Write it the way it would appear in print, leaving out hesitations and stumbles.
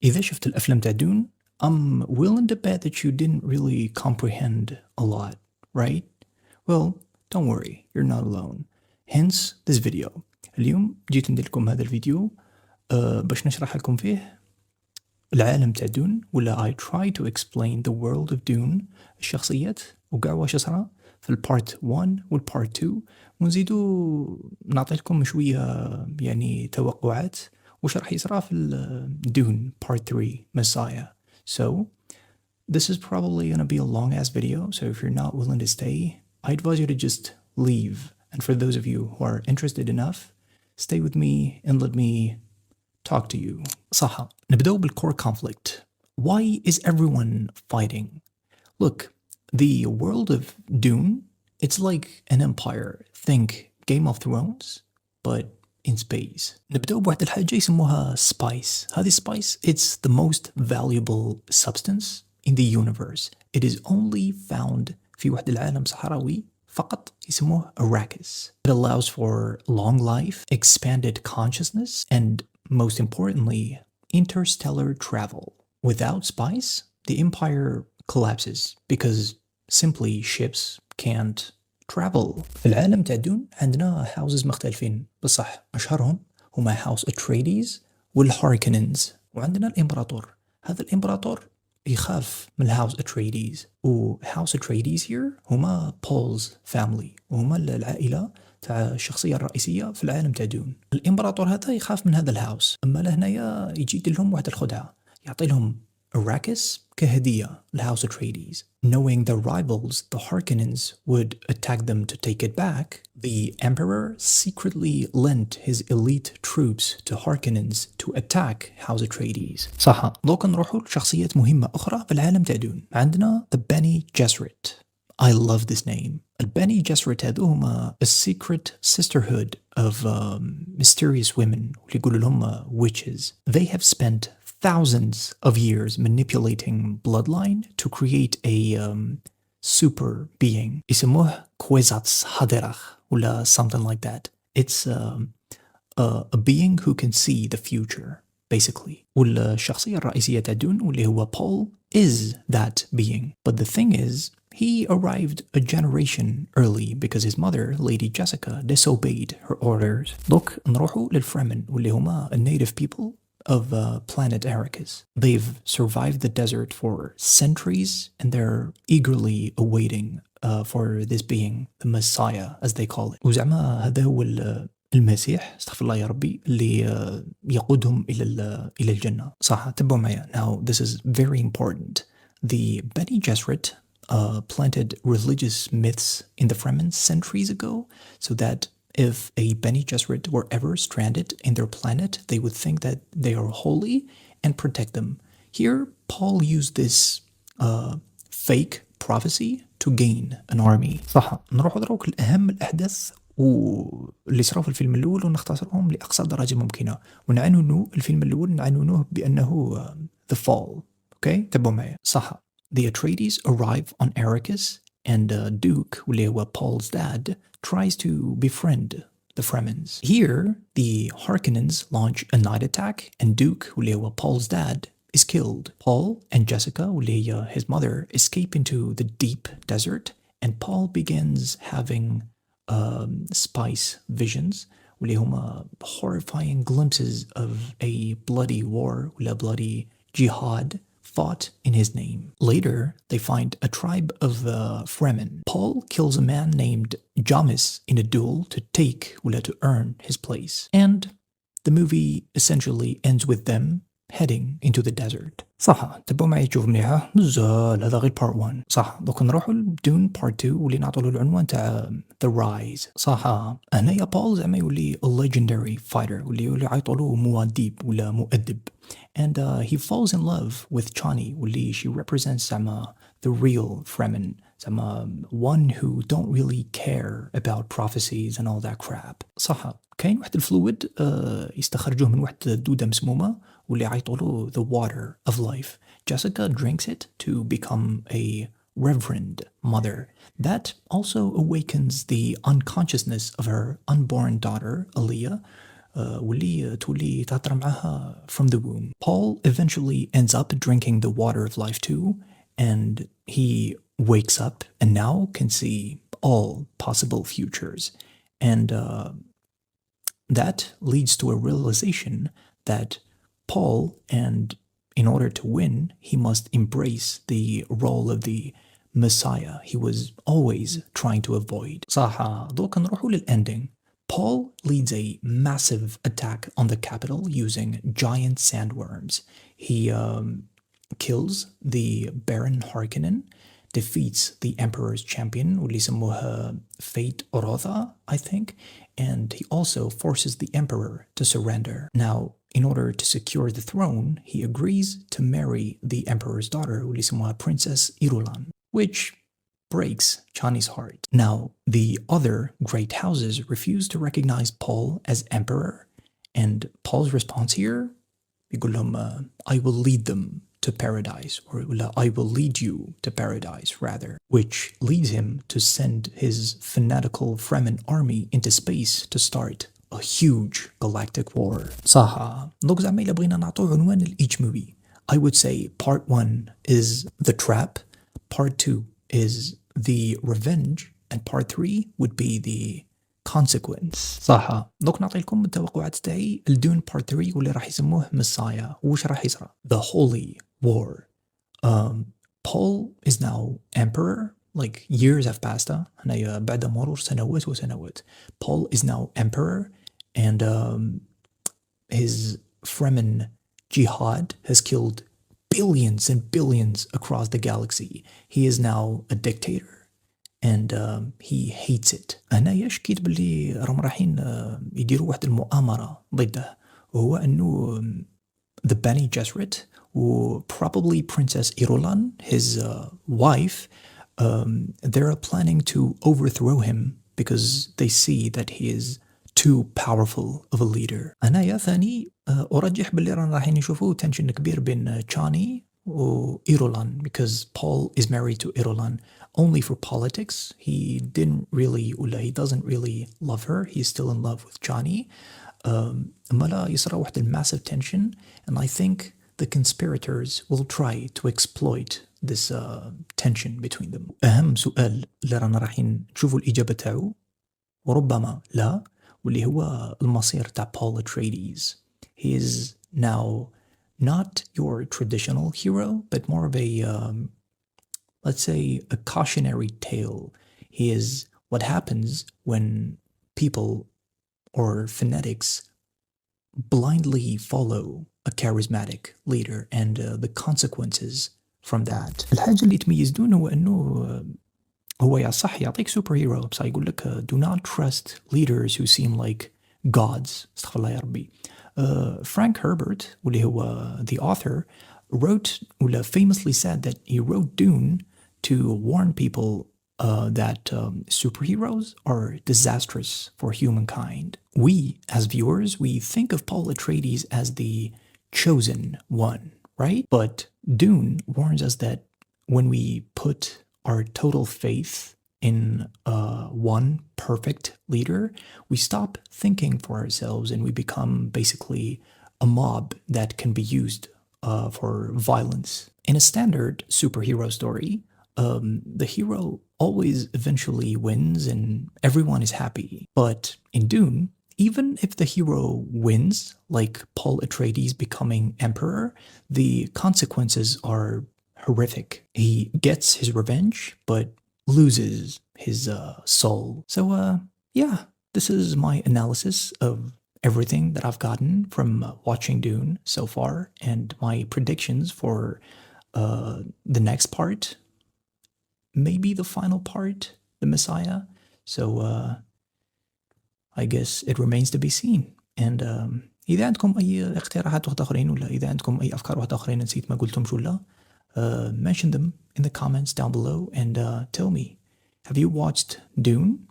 إذا شفت الأفلام تاع دون I'm willing to bet that you didn't really comprehend a lot, right? Well, don't worry, you're not alone. Hence this video. اليوم جيت ندير لكم هذا الفيديو باش نشرح لكم فيه العالم تاع دون ولا I try to explain the world of Dune الشخصيات وقع واش صرا في البارت 1 والبارت 2 ونزيدو نعطي لكم شوية يعني توقعات وش راح يصرا في Dune part 3 Messiah. So this is probably gonna be a long ass video, so if you're not willing to stay I advise you to just leave, and for those of you who are interested enough stay with me and let me talk to you. صح نبدأ بالcore conflict. Why is everyone fighting? Look, the world of Dune, it's like an empire. Think Game of Thrones, but in space. نبدأ بواحد الحاجة يسموها spice. هذه spice, it's the most valuable substance in the universe. It is only found في واحد العالم صحراوي فقط يسموه Arrakis. It allows for long life, expanded consciousness, and most importantly, interstellar travel. Without spice, the empire collapses because simply ships can't travel. في العالم تاع دون عندنا houses مختلفين بصح أشهرهم هما house أتريديس والهاركننز وعندنا الإمبراطور. هذا الإمبراطور يخاف من هاوس أتريديس وهاوس أتريديس here هما بولز فاميلي وهما العائلة تاع الشخصية الرئيسية في العالم تاع دون. الإمبراطور هذا يخاف من هذا الهاوس أما لهنايا يجي يدير لهم واحد الخدعة يعطي لهم Arrakis كهدية لهاوس أتريديس. Knowing the rivals, the Harkonnens, would attack them to take it back, the Emperor secretly lent his elite troops to Harkonnens to attack House Atreides. صح. دوكا نروحوا لشخصيات مهمة أخرى في العالم تاع دون. عندنا the Bene Gesserit. I love this name. البني جسرت هذو هما a secret sisterhood of mysterious women اللي يقولوا لهم witches. They have spent thousands of years manipulating bloodline to create a super being. يسموه كويزاتس هادرخ ولا something like that. It's a being who can see the future basically. والشخصية الرئيسية تاع دون واللي هو بول is that being. But the thing is he arrived a generation early because his mother, Lady Jessica, disobeyed her orders. دوك نروحوا للفرمن واللي هما a native people of planet Arrakis. They've survived the desert for centuries and they're eagerly awaiting for this being the Messiah as they call it. وزعما هذا هو المسيح استغفر الله يا ربي اللي يقودهم إلى الجنة. صح تبعوا معايا. Now this is very important. The Bene Gesserit planted religious myths in the Fremen centuries ago so that if a Bene Gesserit were ever stranded in their planet, they would think that they are holy and protect them. Here, Paul used this fake prophecy to gain an army. صح نروح دروك لأهم الأحداث واللي صاروا في الفيلم الأول ونختصرهم لأقصى درجة ممكنة ونعنونه الفيلم الأول نعنونه بأنه the fall. Okay? تبعوا معي. صح. The Atreides arrive on Arrakis and Duke, واللي هو Paul's dad, tries to befriend the Fremens. Here, the Harkonnens launch a night attack and Duke, واللي هو Paul's dad, is killed. Paul and Jessica, واللي هي his mother, escape into the deep desert and Paul begins having spice visions واللي هما horrifying glimpses of a bloody war ولا bloody jihad fought in his name. Later, they find a tribe of Fremen. Paul kills a man named Jamis in a duel to take ولا to earn his place. And the movie essentially ends with them heading into the desert. صح تبعوا معي تشوف مليحة نزال هذا غير part 1. صح دوك نروحوا لدون part 2 واللي نعطوا له العنوان تاع the rise. صح هنايا بول زعما يولي a legendary fighter واللي يعيطوا له مؤدب ولا مؤدب. And he falls in love with Chani واللي she represents زعما the real Fremen زعما one who don't really care about prophecies and all that crap. صح كاين واحد الفلويد يستخرجوه من واحد الدودة مسمومة واللي يعيطوا له the water of life. Jessica drinks it to become a reverend mother. That also awakens the unconsciousness of her unborn daughter, Aaliyah, واللي تولي تهضر معاها from the womb. Paul eventually ends up drinking the water of life too, and he wakes up and now can see all possible futures. And that leads to a realization that Paul, and in order to win, he must embrace the role of the Messiah he was always trying to avoid. صح دوك نروحوا للending. Paul leads a massive attack on the capital using giant sandworms. He kills the Baron Harkonnen, defeats the Emperor's champion, واللي يسموها Fate Orotha, I think, and he also forces the Emperor to surrender. Now, in order to secure the throne, he agrees to marry the Emperor's daughter, واللي يسموها Princess Irulan, which breaks Chani's heart. Now, the other great houses refuse to recognize Paul as emperor, and Paul's response here, يقول لهم, I will lead them to paradise, or I will lead you to paradise, rather, which leads him to send his fanatical Fremen army into space to start a huge galactic war. صح دوك زعما إلا بغينا نعطو عنوان لإيج movie, I would say part 1 is the trap, part 2 is the revenge, and part 3 would be the consequence. صح دوك نعطي لكم التوقعات تاعي الدون part 3 واللي راح يسموه Messiah. وش راح يصرى؟ The Holy War. Paul is now emperor, like years have passed. هنايا بعد مرور سنوات وسنوات. Paul is now emperor, and his Fremen jihad has killed billions and billions across the galaxy. He is now a dictator, and he hates it. هنايا شكيت باللي راهم رايحين يديروا واحد المؤامرة ضده، وهو انه the Bene Gesserit, و probably Princess Irulan, his wife, they're planning to overthrow him because they see that he is too powerful of a leader. هنايا ثاني أرجح باللي رايحين يشوفوا تنشن كبير بين تشاني و إيرولان, because Paul is married to Irulan only for politics. He doesn't really love her. He's still in love with Chani. مالا يصرى واحد massive tension, and I think the conspirators will try to exploit this tension between them. أهم سؤال اللي رانا رايحين نشوفوا الإجابة تاعو وربما لا، واللي هو المصير تاع Paul Atreides. He is now not your traditional hero, but more of a let's say a cautionary tale. He is what happens when people or fanatics blindly follow a charismatic leader, and the consequences from that. الحاجة اللي تميز دون هو أنه هو يا صح يعطيك سوبر هيرو، بس يقول لك do not trust leaders who seem like gods. استغفر الله يا ربي. Frank Herbert, واللي هو the author, wrote ولا famously said that he wrote Dune to warn people that superheroes are disastrous for humankind. We, as viewers, we think of Paul Atreides as the chosen one, right? But Dune warns us that when we put our total faith in one perfect leader, we stop thinking for ourselves and we become basically a mob that can be used for violence. In a standard superhero story, the hero always eventually wins and everyone is happy. But in Dune, even if the hero wins, like Paul Atreides becoming emperor, the consequences are horrific. He gets his revenge, but loses his soul. So yeah, this is my analysis of everything that I've gotten from watching Dune so far, and my predictions for the next part, maybe the final part, the Messiah. So I guess it remains to be seen. And إذا عندكم أي اقتراحات واحدة آخرين، ولا إذا عندكم أي أفكار واحدة آخرين نسيت ما قلتمش ولا mention them in the comments down below and tell me, have you watched Dune?